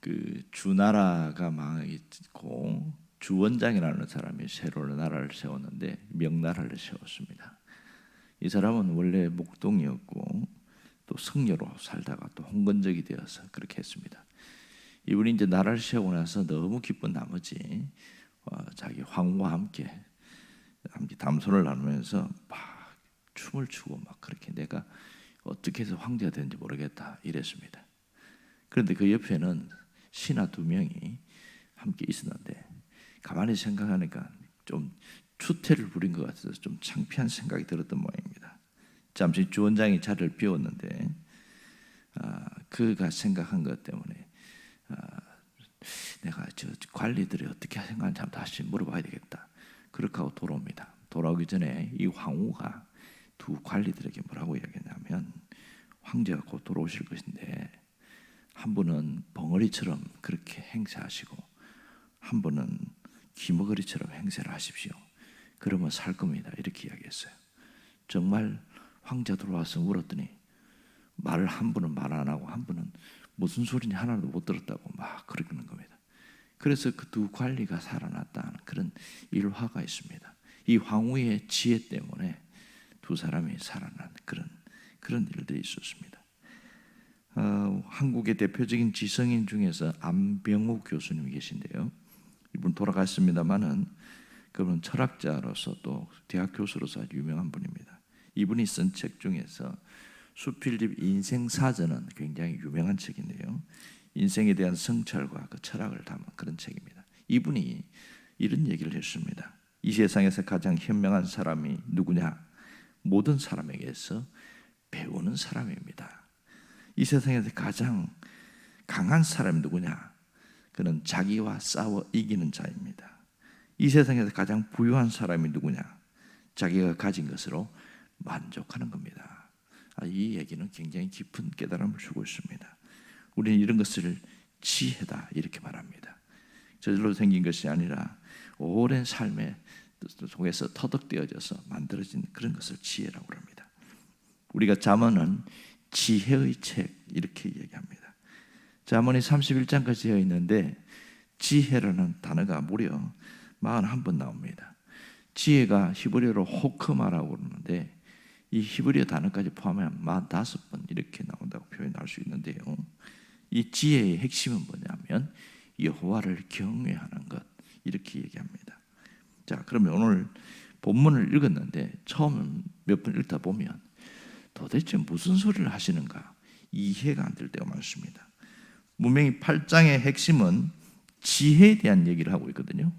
그 주나라가 망했고 주원장이라는 사람이 새로 나라를 세웠는데 명나라를 세웠습니다. 이 사람은 원래 목동이었고 또 성녀로 살다가 또 홍건적이 되어서 그렇게 했습니다. 이분이 이제 나라를 세우고 나서 너무 기쁜 나머지 자기 황후와 함께 담소를 나누면서 막 춤을 추고 막 그렇게 내가 어떻게 해서 황제가 되는지 모르겠다 이랬습니다. 그런데 그 옆에는 신하 2명이 함께 있었는데 가만히 생각하니까 좀 추태를 부린 것 같아서 좀 창피한 생각이 들었던 모양입니다. 잠시 주원장이 자리를 비웠는데 그가 생각한 것 때문에 내가 저 관리들이 어떻게 생각하는지 한번 다시 물어봐야 되겠다. 그렇게 하고 돌아옵니다. 돌아오기 전에 이 황후가 두 관리들에게 뭐라고 이야기했냐면 황제가 곧 돌아오실 것인데 한 분은 벙어리처럼 그렇게 행세하시고 한 분은 귀머거리처럼 행세를 하십시오. 그러면 살 겁니다. 이렇게 이야기했어요. 정말 황제 들어와서 물었더니 말을 한 분은 말 안 하고 한 분은 무슨 소리인지 하나도 못 들었다고 막 그러는 겁니다. 그래서 그 두 관리가 살아났다는 그런 일화가 있습니다. 이 황후의 지혜 때문에 두 사람이 살아난 그런 일들이 있었습니다. 한국의 대표적인 지성인 중에서 안병호 교수님이 계신데요. 이분 돌아갔습니다만은 그분은 철학자로서 또 대학 교수로서 아주 유명한 분입니다. 이분이 쓴 책 중에서 수필집 인생사전은 굉장히 유명한 책인데요. 인생에 대한 성찰과 그 철학을 담은 그런 책입니다. 이분이 이런 얘기를 했습니다. 이 세상에서 가장 현명한 사람이 누구냐? 모든 사람에게서 배우는 사람입니다. 이 세상에서 가장 강한 사람이 누구냐? 그는 자기와 싸워 이기는 자입니다. 이 세상에서 가장 부유한 사람이 누구냐? 자기가 가진 것으로 만족하는 겁니다. 이 얘기는 굉장히 깊은 깨달음을 주고 있습니다. 우리는 이런 것을 지혜다 이렇게 말합니다. 저절로 생긴 것이 아니라 오랜 삶의 속에서 터득되어져서 만들어진 그런 것을 지혜라고 합니다. 우리가 잠언은 지혜의 책 이렇게 얘기합니다. 잠언이 31장까지 되어 있는데 지혜라는 단어가 무려 41번 나옵니다. 지혜가 히브리어로 호크마라고 그러는데 이 히브리어 단어까지 포함하면 45번 이렇게 나온다고 표현할 수 있는데요. 이 지혜의 핵심은 뭐냐면 여호와를 경외하는 것 이렇게 얘기합니다. 자, 그러면 오늘 본문을 읽었는데 처음 몇 번 읽다 보면 도대체 무슨 소리를 하시는가 이해가 안 될 때가 많습니다. 분명히 8장의 핵심은 지혜에 대한 얘기를 하고 있거든요.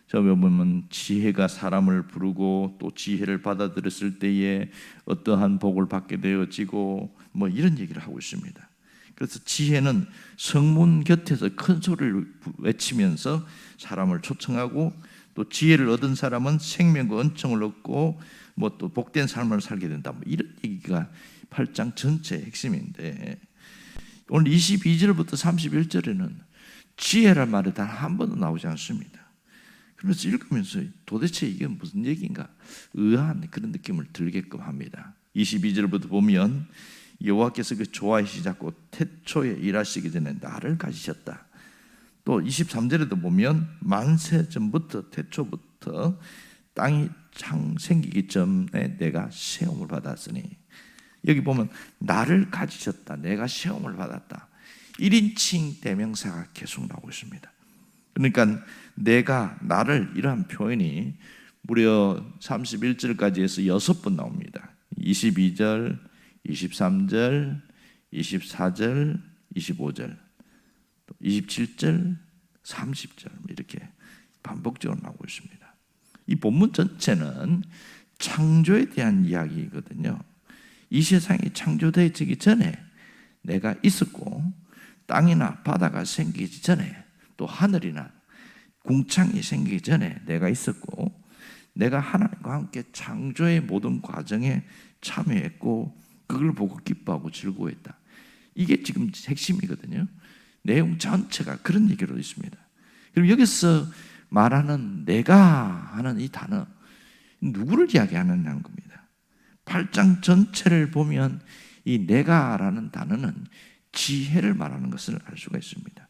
저 보면 지혜가 사람을 부르고 또 지혜를 받아들였을 때에 어떠한 복을 받게 되어지고 뭐 이런 얘기를 하고 있습니다. 그래서 지혜는 성문 곁에서 큰 소리를 외치면서 사람을 초청하고 또 지혜를 얻은 사람은 생명과 은총을 얻고 뭐 또 복된 삶을 살게 된다. 뭐 이런 얘기가 8장 전체의 핵심인데 오늘 22절부터 31절에는 지혜란 말이 단 한 번도 나오지 않습니다. 그래서 읽으면서 도대체 이게 무슨 얘기인가 의아한 그런 느낌을 들게끔 합니다. 22절부터 보면 여호와께서 그 좋아하시자고 태초에 일하시기 전에 나를 가지셨다. 또 23절에도 보면 만세 전부터 태초부터 땅이 생기기 전에 내가 세움을 받았으니 여기 보면 나를 가지셨다. 내가 세움을 받았다. 1인칭 대명사가 계속 나오고 있습니다. 그러니까 내가 나를 이러한 표현이 무려 31절까지 해서 6번 나옵니다. 22절, 23절, 24절, 25절, 27절, 30절 이렇게 반복적으로 나오고 있습니다. 이 본문 전체는 창조에 대한 이야기거든요. 이 세상이 창조되기 전에 내가 있었고 땅이나 바다가 생기기 전에 또 하늘이나 궁창이 생기기 전에 내가 있었고 내가 하나님과 함께 창조의 모든 과정에 참여했고 그걸 보고 기뻐하고 즐거워했다. 이게 지금 핵심이거든요. 내용 전체가 그런 얘기로 있습니다. 그럼 여기서 말하는 내가 하는 이 단어 누구를 이야기하느냐는 겁니다. 8장 전체를 보면 이 내가라는 단어는 지혜를 말하는 것을 알 수가 있습니다.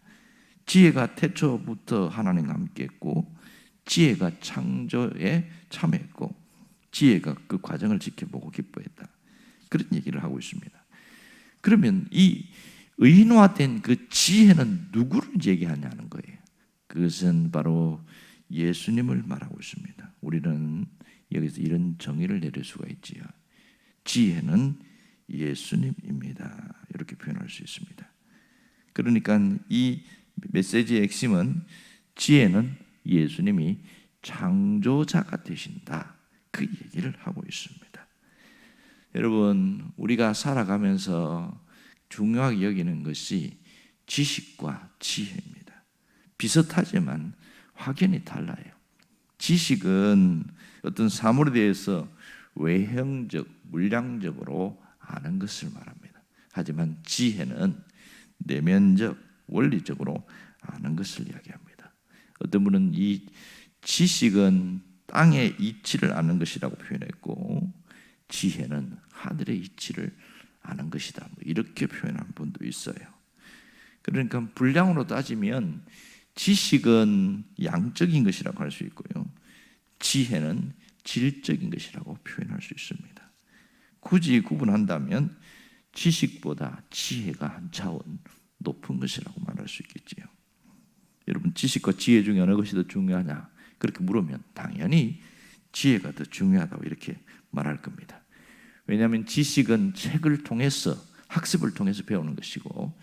지혜가 태초부터 하나님과 함께했고 지혜가 창조에 참여했고 지혜가 그 과정을 지켜보고 기뻐했다. 그런 얘기를 하고 있습니다. 그러면 이 의인화된 그 지혜는 누구를 얘기하냐는 거예요. 그것은 바로 예수님을 말하고 있습니다. 우리는 여기서 이런 정의를 내릴 수가 있지요. 지혜는 예수님입니다. 이렇게 표현할 수 있습니다. 그러니까 이 메시지의 핵심은 지혜는 예수님이 창조자가 되신다. 그 얘기를 하고 있습니다. 여러분, 우리가 살아가면서 중요하게 여기는 것이 지식과 지혜입니다. 비슷하지만 확연히 달라요. 지식은 어떤 사물에 대해서 외형적, 물량적으로 아는 것을 말합니다. 하지만 지혜는 내면적, 원리적으로 아는 것을 이야기합니다. 어떤 분은 이 지식은 땅의 이치를 아는 것이라고 표현했고 지혜는 하늘의 이치를 아는 것이다. 이렇게 표현한 분도 있어요. 그러니까 분량으로 따지면 지식은 양적인 것이라고 할 수 있고요. 지혜는 질적인 것이라고 표현할 수 있습니다. 굳이 구분한다면 지식보다 지혜가 한 차원 높은 것이라고 말할 수 있겠지요. 여러분, 지식과 지혜 중에 어느 것이 더 중요하냐? 그렇게 물으면 당연히 지혜가 더 중요하다고 이렇게 말할 겁니다. 왜냐하면 지식은 책을 통해서, 학습을 통해서 배우는 것이고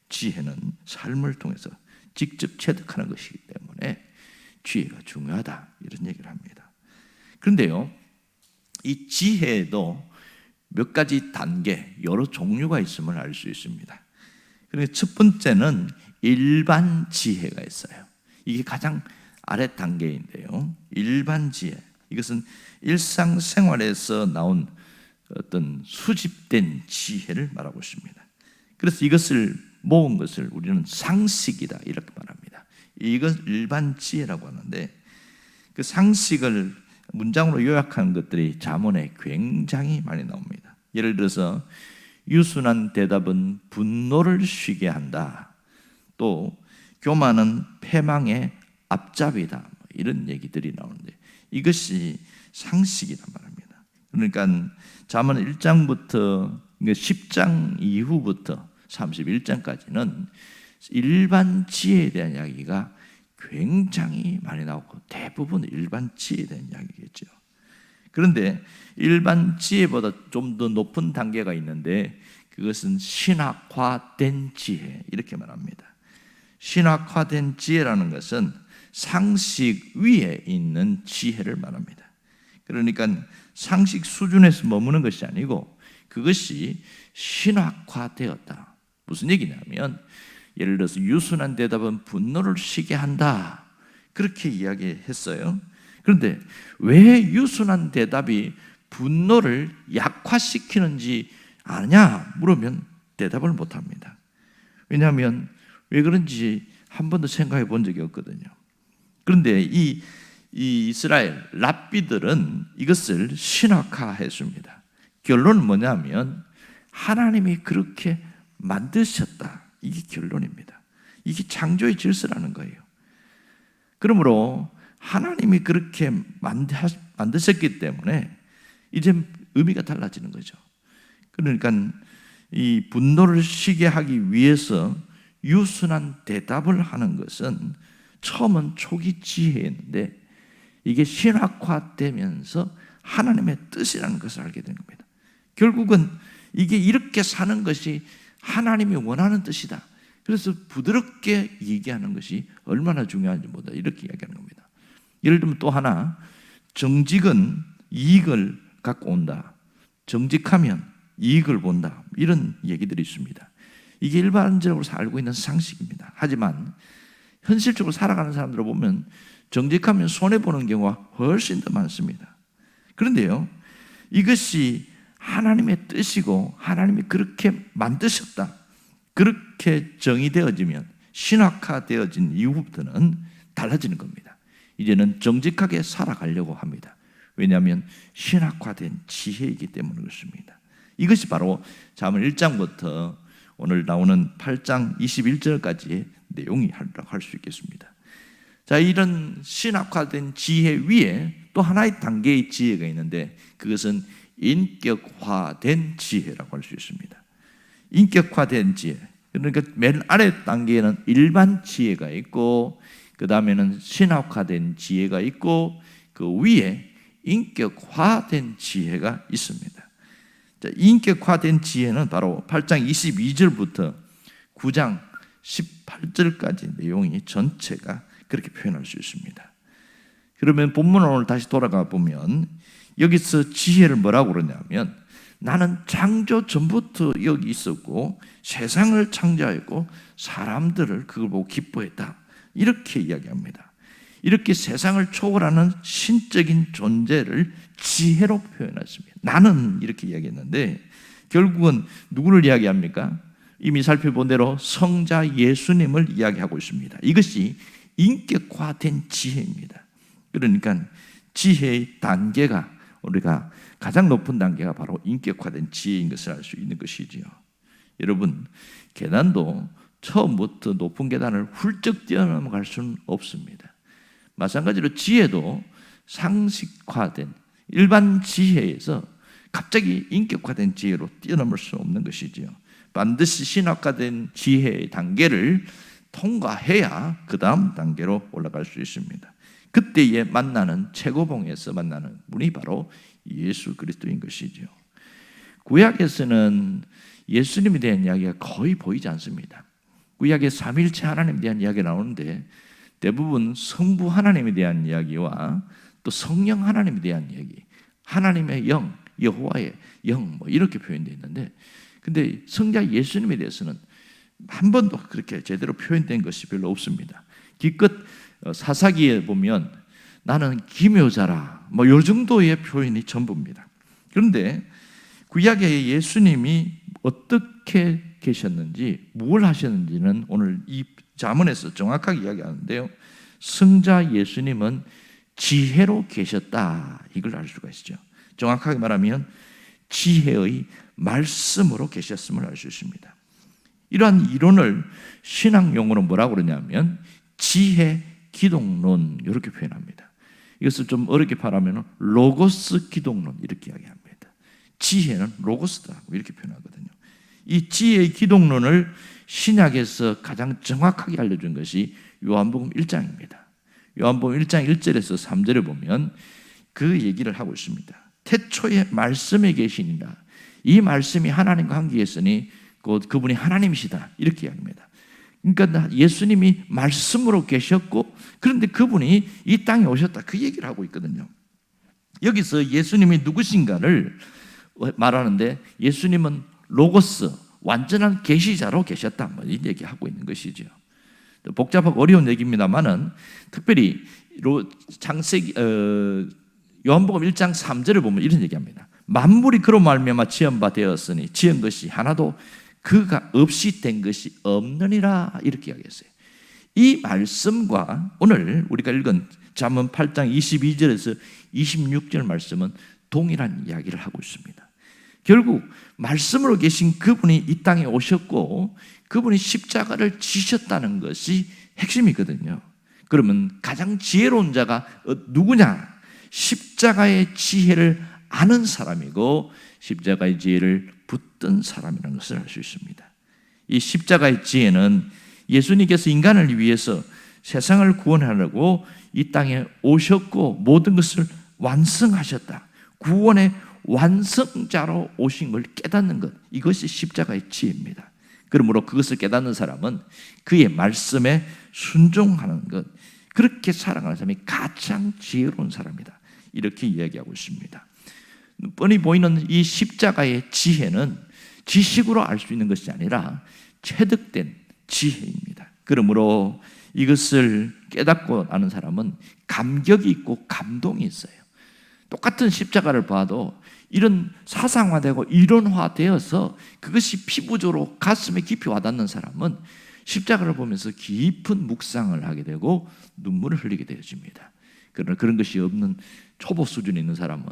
지혜는 삶을 통해서 직접 체득하는 것이기 때문에 지혜가 중요하다, 이런 얘기를 합니다. 그런데요, 이 지혜도 몇 가지 단계, 여러 종류가 있음을 알 수 있습니다. 그러니까 첫 번째는 일반 지혜가 있어요. 이게 가장 아래 단계인데요. 일반 지혜, 이것은 일상생활에서 나온 어떤 수집된 지혜를 말하고 있습니다. 그래서 이것을 모은 것을 우리는 상식이다, 이렇게 말합니다. 이건 일반 지혜라고 하는데 그 상식을 문장으로 요약한 것들이 잠언에 굉장히 많이 나옵니다. 예를 들어서 유순한 대답은 분노를 쉬게 한다. 또 교만은 패망의 앞잡이다. 이런 얘기들이 나오는데 이것이 상식이란 말입니다. 그러니까 잠언 1장부터 10장 이후부터 31장까지는 일반 지혜에 대한 이야기가 굉장히 많이 나오고 대부분 일반 지혜에 대한 이야기겠죠. 그런데 일반 지혜보다 좀 더 높은 단계가 있는데 그것은 신학화된 지혜, 이렇게 말합니다. 신학화된 지혜라는 것은 상식 위에 있는 지혜를 말합니다. 그러니까 상식 수준에서 머무는 것이 아니고 그것이 신학화되었다. 무슨 얘기냐면 예를 들어서 유순한 대답은 분노를 쉬게 한다, 그렇게 이야기했어요. 그런데 왜 유순한 대답이 분노를 약화시키는지 아냐 물으면 대답을 못합니다. 왜냐하면 왜 그런지 한 번도 생각해 본 적이 없거든요. 그런데 이 이스라엘 랍비들은 이것을 신학화했습니다. 결론은 뭐냐면 하나님이 그렇게 만드셨다, 이게 결론입니다. 이게 창조의 질서라는 거예요. 그러므로 하나님이 그렇게 만드셨기 때문에 이제 의미가 달라지는 거죠. 그러니까 이 분노를 쉬게 하기 위해서 유순한 대답을 하는 것은 처음은 초기 지혜였는데 이게 신학화되면서 하나님의 뜻이라는 것을 알게 된 겁니다. 결국은 이게 이렇게 사는 것이 하나님이 원하는 뜻이다. 그래서 부드럽게 얘기하는 것이 얼마나 중요한지 보다 이렇게 이야기하는 겁니다. 예를 들면 또 하나, 정직은 이익을 갖고 온다. 정직하면 이익을 본다. 이런 얘기들이 있습니다. 이게 일반적으로 알고 있는 상식입니다. 하지만 현실적으로 살아가는 사람들을 보면 정직하면 손해보는 경우가 훨씬 더 많습니다. 그런데요, 이것이 하나님의 뜻이고 하나님이 그렇게 만드셨다, 그렇게 정의되어지면, 신학화되어진 이후부터는 달라지는 겁니다. 이제는 정직하게 살아가려고 합니다. 왜냐하면 신학화된 지혜이기 때문에 그렇습니다. 이것이 바로 잠언 1장부터 오늘 나오는 8장 21절까지의 내용이 할 수 있겠습니다. 자, 이런 신학화된 지혜 위에 또 하나의 단계의 지혜가 있는데 그것은 인격화된 지혜라고 할 수 있습니다. 인격화된 지혜. 그러니까 맨 아래 단계에는 일반 지혜가 있고 그 다음에는 신학화된 지혜가 있고 그 위에 인격화된 지혜가 있습니다. 자, 인격화된 지혜는 바로 8장 22절부터 9장 18절까지 내용이 전체가 그렇게 표현할 수 있습니다. 그러면 본문을 오늘 다시 돌아가 보면 여기서 지혜를 뭐라고 그러냐면 나는 창조 전부터 여기 있었고 세상을 창조했고 사람들을 그걸 보고 기뻐했다. 이렇게 이야기합니다. 이렇게 세상을 초월하는 신적인 존재를 지혜로 표현했습니다. 나는 이렇게 이야기했는데 결국은 누구를 이야기합니까? 이미 살펴본 대로 성자 예수님을 이야기하고 있습니다. 이것이 인격화된 지혜입니다. 그러니까 지혜의 단계가 우리가 가장 높은 단계가 바로 인격화된 지혜인 것을 알 수 있는 것이지요. 여러분, 계단도 처음부터 높은 계단을 훌쩍 뛰어넘어갈 수는 없습니다. 마찬가지로 지혜도 상식화된 일반 지혜에서 갑자기 인격화된 지혜로 뛰어넘을 수 없는 것이지요. 반드시 신학화된 지혜의 단계를 통과해야 그 다음 단계로 올라갈 수 있습니다. 그때에 만나는 최고봉에서 만나는 분이 바로 예수 그리스도인 것이죠. 구약에서는 예수님에 대한 이야기가 거의 보이지 않습니다. 구약에 삼위일체 하나님에 대한 이야기가 나오는데 대부분 성부 하나님에 대한 이야기와 또 성령 하나님에 대한 이야기, 하나님의 영, 여호와의 영 이렇게 표현되어 있는데 근데 성자 예수님에 대해서는 한 번도 그렇게 제대로 표현된 것이 별로 없습니다. 기껏 사사기에 보면 나는 기묘자라 이 정도의 표현이 전부입니다. 그런데 구약의 예수님이 어떻게 계셨는지 뭘 하셨는지는 오늘 이 잠언에서 정확하게 이야기하는데요. 성자 예수님은 지혜로 계셨다 이걸 알 수가 있죠. 정확하게 말하면 지혜의 말씀으로 계셨음을 알 수 있습니다. 이러한 이론을 신학 용어로 뭐라고 그러냐면 지혜 기독론 이렇게 표현합니다. 이것을 좀 어렵게 말하면 로고스 기독론 이렇게 이야기합니다. 지혜는 로고스다 이렇게 표현하거든요. 이 지혜의 기독론을 신약에서 가장 정확하게 알려준 것이 요한복음 1장입니다. 요한복음 1장 1절에서 3절을 보면 그 얘기를 하고 있습니다. 태초에 말씀에 계시니라. 이 말씀이 하나님과 함께 있으니 곧 그분이 하나님이시다 이렇게 이야기합니다. 그러니까 예수님이 말씀으로 계셨고 그런데 그분이 이 땅에 오셨다 그 얘기를 하고 있거든요. 여기서 예수님이 누구신가를 말하는데 예수님은 로고스 완전한 계시자로 계셨다 이 얘기하고 있는 것이죠. 복잡하고 어려운 얘기입니다만은 특별히 요한복음 1장 3절을 보면 이런 얘기합니다. 만물이 그로 말미암아 지은 바 되었으니 지은 것이 하나도 그가 없이 된 것이 없느니라 이렇게 이야기했어요. 이 말씀과 오늘 우리가 읽은 잠언 8장 22절에서 26절 말씀은 동일한 이야기를 하고 있습니다. 결국 말씀으로 계신 그분이 이 땅에 오셨고 그분이 십자가를 지셨다는 것이 핵심이거든요. 그러면 가장 지혜로운 자가 누구냐? 십자가의 지혜를 아는 사람이고 십자가의 지혜를 붙든 사람이라는 것을 알 수 있습니다. 이 십자가의 지혜는 예수님께서 인간을 위해서 세상을 구원하려고 이 땅에 오셨고 모든 것을 완성하셨다. 구원의 완성자로 오신 걸 깨닫는 것, 이것이 십자가의 지혜입니다. 그러므로 그것을 깨닫는 사람은 그의 말씀에 순종하는 것, 그렇게 살아가는 사람이 가장 지혜로운 사람이다 이렇게 이야기하고 있습니다. 뻔히 보이는 이 십자가의 지혜는 지식으로 알 수 있는 것이 아니라 체득된 지혜입니다. 그러므로 이것을 깨닫고 아는 사람은 감격이 있고 감동이 있어요. 똑같은 십자가를 봐도 이런 사상화되고 이론화되어서 그것이 피부적으로 가슴에 깊이 와닿는 사람은 십자가를 보면서 깊은 묵상을 하게 되고 눈물을 흘리게 되어집니다. 그러나 그런 것이 없는 초보 수준에 있는 사람은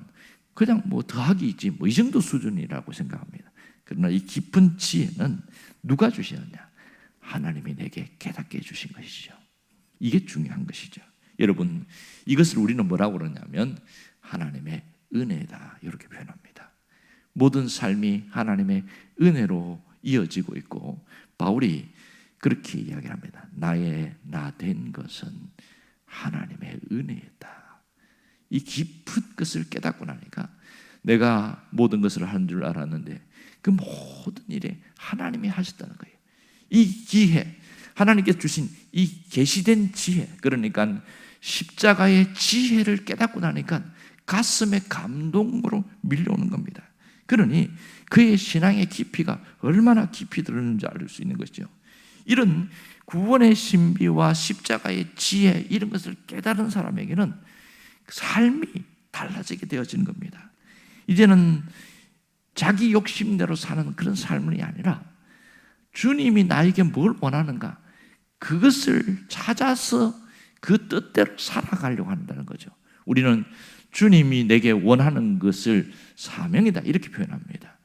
그냥 더하기 있지 이 정도 수준이라고 생각합니다. 그러나 이 깊은 지혜는 누가 주시느냐? 하나님이 내게 깨닫게 해주신 것이죠. 이게 중요한 것이죠. 여러분, 이것을 우리는 뭐라고 그러냐면 하나님의 은혜다, 이렇게 표현합니다. 모든 삶이 하나님의 은혜로 이어지고 있고, 바울이 그렇게 이야기합니다. 나의 나 된 것은 하나님의 은혜다. 이 깊은 것을 깨닫고 나니까 내가 모든 것을 하는 줄 알았는데 그 모든 일에 하나님이 하셨다는 거예요. 이 기회, 하나님께 주신 이 계시된 지혜, 그러니까 십자가의 지혜를 깨닫고 나니까 가슴에 감동으로 밀려오는 겁니다. 그러니 그의 신앙의 깊이가 얼마나 깊이 들었는지 알 수 있는 것이죠. 이런 구원의 신비와 십자가의 지혜, 이런 것을 깨달은 사람에게는 삶이 달라지게 되어지는 겁니다. 이제는 자기 욕심대로 사는 그런 삶이 아니라 주님이 나에게 뭘 원하는가, 그것을 찾아서 그 뜻대로 살아가려고 한다는 거죠. 우리는 주님이 내게 원하는 것을 사명이다, 이렇게 표현합니다.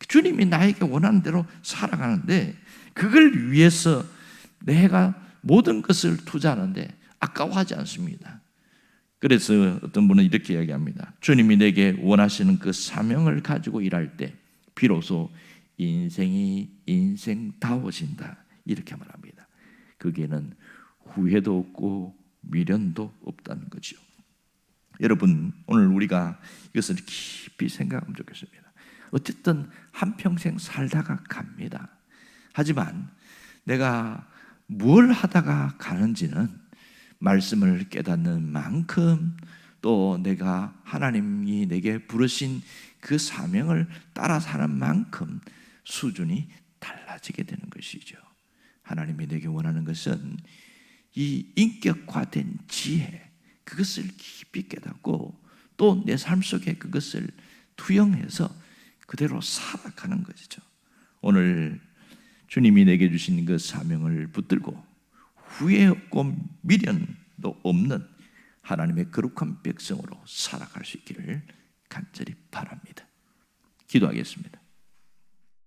주님이 나에게 원하는 대로 살아가는데 그걸 위해서 내가 모든 것을 투자하는데 아까워하지 않습니다. 그래서 어떤 분은 이렇게 이야기합니다. 주님이 내게 원하시는 그 사명을 가지고 일할 때 비로소 인생이 인생다워진다, 이렇게 말합니다. 거기에는 후회도 없고 미련도 없다는 거죠. 여러분, 오늘 우리가 이것을 깊이 생각하면 좋겠습니다. 어쨌든 한평생 살다가 갑니다. 하지만 내가 뭘 하다가 가는지는 말씀을 깨닫는 만큼, 또 내가 하나님이 내게 부르신 그 사명을 따라 사는 만큼 수준이 달라지게 되는 것이죠. 하나님이 내게 원하는 것은 이 인격화된 지혜, 그것을 깊이 깨닫고 또 내 삶 속에 그것을 투영해서 그대로 살아가는 것이죠. 오늘 주님이 내게 주신 그 사명을 붙들고 후회 없고 미련도 없는 하나님의 거룩한 백성으로 살아갈 수 있기를 간절히 바랍니다. 기도하겠습니다.